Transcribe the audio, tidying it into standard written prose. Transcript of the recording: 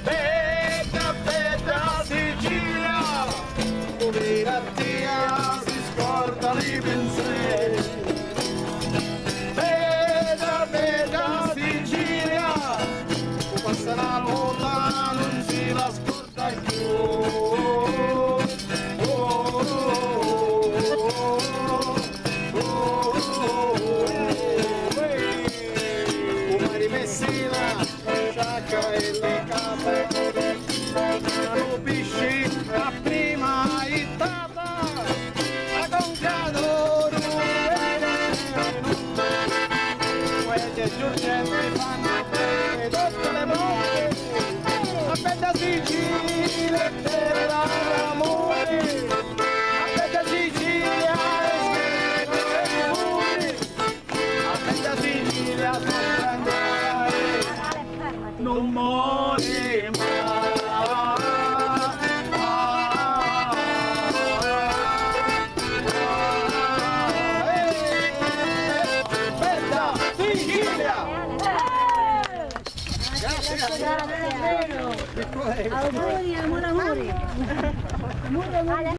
Bella, bella Sicilia, dove la tia si scorda di pensieri. Bella, bella Sicilia, passa la lotta, non si la scorda più. Messina, sciacca e le cape, rupisci la prima ittata, la concado queste giurgenti fanno bene tutte le volte, la bella Sicilia per l'amore, la bella Sicilia è scritta la bella Sicilia sorprende. Non muore mai. Bella Sicilia! Grazie. Auguri, amore, amore.